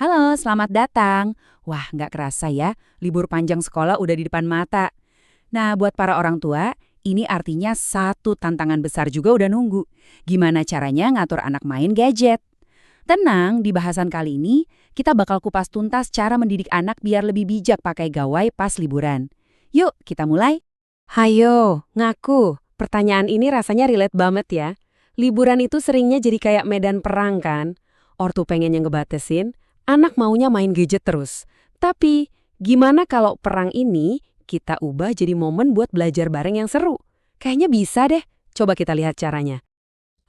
Halo, selamat datang. Wah, nggak kerasa ya, libur panjang sekolah udah di depan mata. Nah, buat para orang tua, ini artinya satu tantangan besar juga udah nunggu. Gimana caranya ngatur anak main gadget? Tenang, di bahasan kali ini, kita bakal kupas tuntas cara mendidik anak biar lebih bijak pakai gawai pas liburan. Yuk, kita mulai. Hayo, ngaku. Pertanyaan ini rasanya relate banget ya. Liburan itu seringnya jadi kayak medan perang kan? Ortu pengennya ngebatasin, anak maunya main gadget terus. Tapi, gimana kalau perang ini kita ubah jadi momen buat belajar bareng yang seru? Kayaknya bisa deh. Coba kita lihat caranya.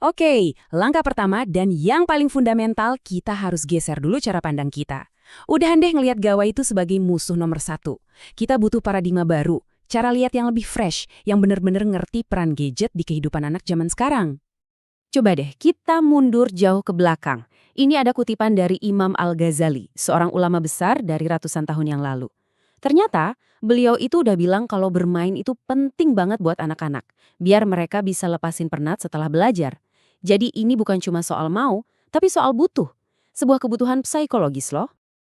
Oke, langkah pertama dan yang paling fundamental, kita harus geser dulu cara pandang kita. Udahan deh ngelihat gawai itu sebagai musuh nomor satu. Kita butuh paradigma baru, cara lihat yang lebih fresh, yang benar-benar ngerti peran gadget di kehidupan anak zaman sekarang. Coba deh, kita mundur jauh ke belakang. Ini ada kutipan dari Imam Al-Ghazali, seorang ulama besar dari ratusan tahun yang lalu. Ternyata, beliau itu udah bilang kalau bermain itu penting banget buat anak-anak, biar mereka bisa lepasin penat setelah belajar. Jadi ini bukan cuma soal mau, tapi soal butuh. Sebuah kebutuhan psikologis loh.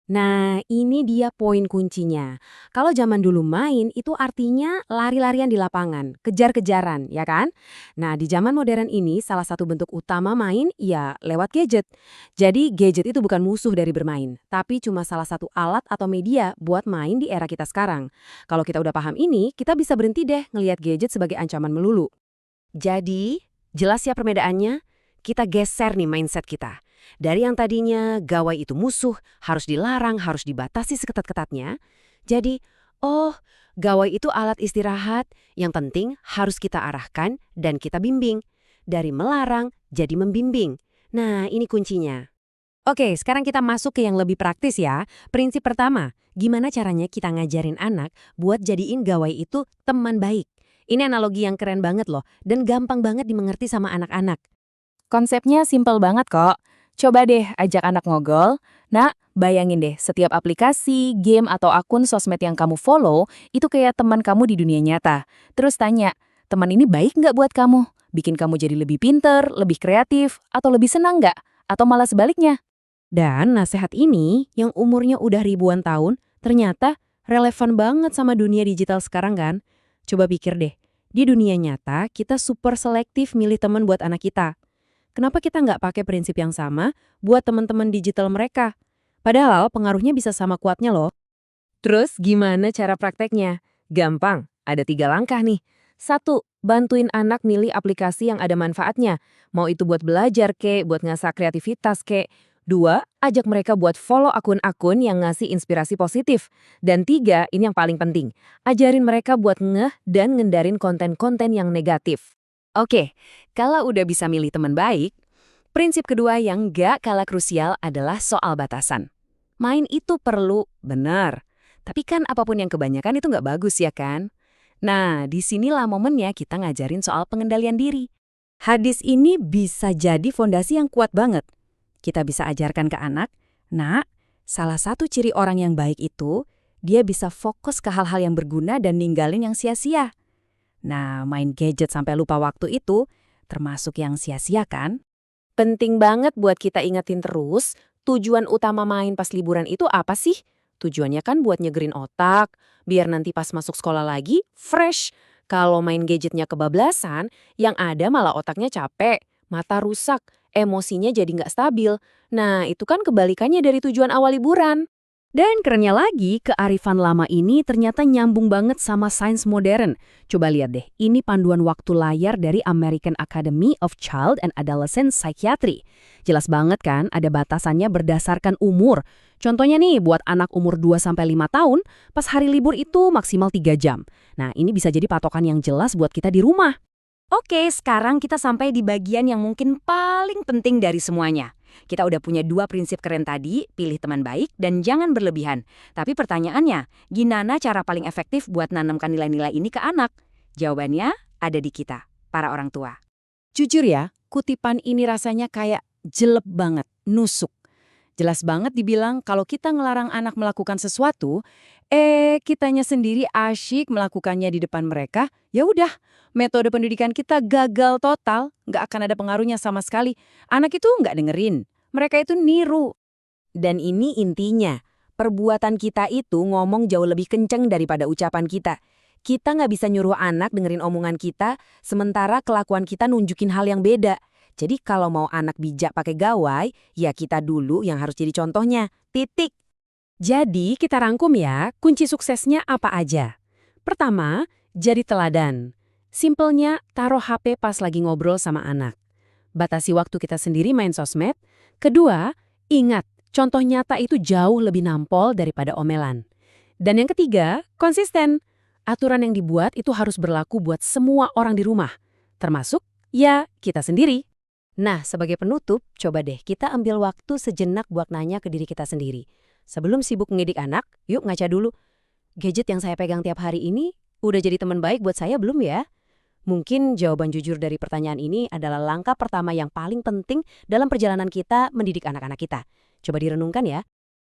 Nah, ini dia poin kuncinya. Kalau zaman dulu main, itu artinya lari-larian di lapangan, kejar-kejaran, ya kan? Nah, di zaman modern ini, salah satu bentuk utama main, ya lewat gadget. Jadi, gadget itu bukan musuh dari bermain, tapi cuma salah satu alat atau media buat main di era kita sekarang. Kalau kita udah paham ini, kita bisa berhenti deh ngelihat gadget sebagai ancaman melulu. Jadi, jelas ya perbedaannya? Kita geser nih mindset kita. Dari yang tadinya gawai itu musuh, harus dilarang, harus dibatasi seketat-ketatnya. Jadi, oh, gawai itu alat istirahat, yang penting harus kita arahkan dan kita bimbing. Dari melarang jadi membimbing. Nah, ini kuncinya. Oke, sekarang kita masuk ke yang lebih praktis ya. Prinsip pertama, gimana caranya kita ngajarin anak buat jadiin gawai itu teman baik. Ini analogi yang keren banget loh, dan gampang banget dimengerti sama anak-anak. Konsepnya simpel banget kok. Coba deh ajak anak ngobrol. Nah, bayangin deh setiap aplikasi, game, atau akun sosmed yang kamu follow itu kayak teman kamu di dunia nyata. Terus tanya, teman ini baik nggak buat kamu? Bikin kamu jadi lebih pinter, lebih kreatif, atau lebih senang nggak? Atau malah sebaliknya? Dan nasihat ini yang umurnya udah ribuan tahun ternyata relevan banget sama dunia digital sekarang kan? Coba pikir deh, di dunia nyata kita super selektif milih teman buat anak kita. Kenapa kita nggak pakai prinsip yang sama buat teman-teman digital mereka? Padahal pengaruhnya bisa sama kuatnya loh. Terus gimana cara prakteknya? Gampang, ada 3 langkah nih. Satu, bantuin anak milih aplikasi yang ada manfaatnya. Mau itu buat belajar kek, buat ngasah kreativitas kek. Dua, ajak mereka buat follow akun-akun yang ngasih inspirasi positif. Dan tiga, ini yang paling penting, ajarin mereka buat ngeh dan ngendarin konten-konten yang negatif. Oke, kalau udah bisa milih teman baik, prinsip kedua yang gak kalah krusial adalah soal batasan. Main itu perlu, benar. Tapi kan apapun yang kebanyakan itu nggak bagus ya kan? Nah, disinilah momennya kita ngajarin soal pengendalian diri. Hadis ini bisa jadi fondasi yang kuat banget. Kita bisa ajarkan ke anak, nah, salah satu ciri orang yang baik itu, dia bisa fokus ke hal-hal yang berguna dan ninggalin yang sia-sia. Nah, main gadget sampai lupa waktu itu, termasuk yang sia-sia kan? Penting banget buat kita ingetin terus, tujuan utama main pas liburan itu apa sih? Tujuannya kan buat nyegerin otak, biar nanti pas masuk sekolah lagi, fresh. Kalau main gadgetnya kebablasan, yang ada malah otaknya capek, mata rusak, emosinya jadi nggak stabil. Nah, itu kan kebalikannya dari tujuan awal liburan. Dan kerennya lagi, kearifan lama ini ternyata nyambung banget sama sains modern. Coba lihat deh, ini panduan waktu layar dari American Academy of Child and Adolescent Psychiatry. Jelas banget kan, ada batasannya berdasarkan umur. Contohnya nih, buat anak umur 2-5 tahun, pas hari libur itu maksimal 3 jam. Nah, ini bisa jadi patokan yang jelas buat kita di rumah. Oke, sekarang kita sampai di bagian yang mungkin paling penting dari semuanya. Kita udah punya 2 prinsip keren tadi, pilih teman baik dan jangan berlebihan. Tapi pertanyaannya, gimana cara paling efektif buat nanamkan nilai-nilai ini ke anak? Jawabannya ada di kita, para orang tua. Jujur ya, kutipan ini rasanya kayak jelek banget, nusuk. Jelas banget dibilang kalau kita ngelarang anak melakukan sesuatu, kitanya sendiri asyik melakukannya di depan mereka, ya udah, metode pendidikan kita gagal total, nggak akan ada pengaruhnya sama sekali. Anak itu nggak dengerin, mereka itu niru. Dan ini intinya, perbuatan kita itu ngomong jauh lebih kenceng daripada ucapan kita. Kita nggak bisa nyuruh anak dengerin omongan kita, sementara kelakuan kita nunjukin hal yang beda. Jadi kalau mau anak bijak pakai gawai, ya kita dulu yang harus jadi contohnya. Titik. Jadi kita rangkum ya, kunci suksesnya apa aja. Pertama, jadi teladan. Simpelnya, taruh HP pas lagi ngobrol sama anak. Batasi waktu kita sendiri main sosmed. Kedua, ingat, contoh nyata itu jauh lebih nampol daripada omelan. Dan yang ketiga, konsisten. Aturan yang dibuat itu harus berlaku buat semua orang di rumah. Termasuk, ya, kita sendiri. Nah, sebagai penutup, coba deh kita ambil waktu sejenak buat nanya ke diri kita sendiri. Sebelum sibuk ngedidik anak, yuk ngaca dulu. Gadget yang saya pegang tiap hari ini udah jadi teman baik buat saya belum ya? Mungkin jawaban jujur dari pertanyaan ini adalah langkah pertama yang paling penting dalam perjalanan kita mendidik anak-anak kita. Coba direnungkan ya.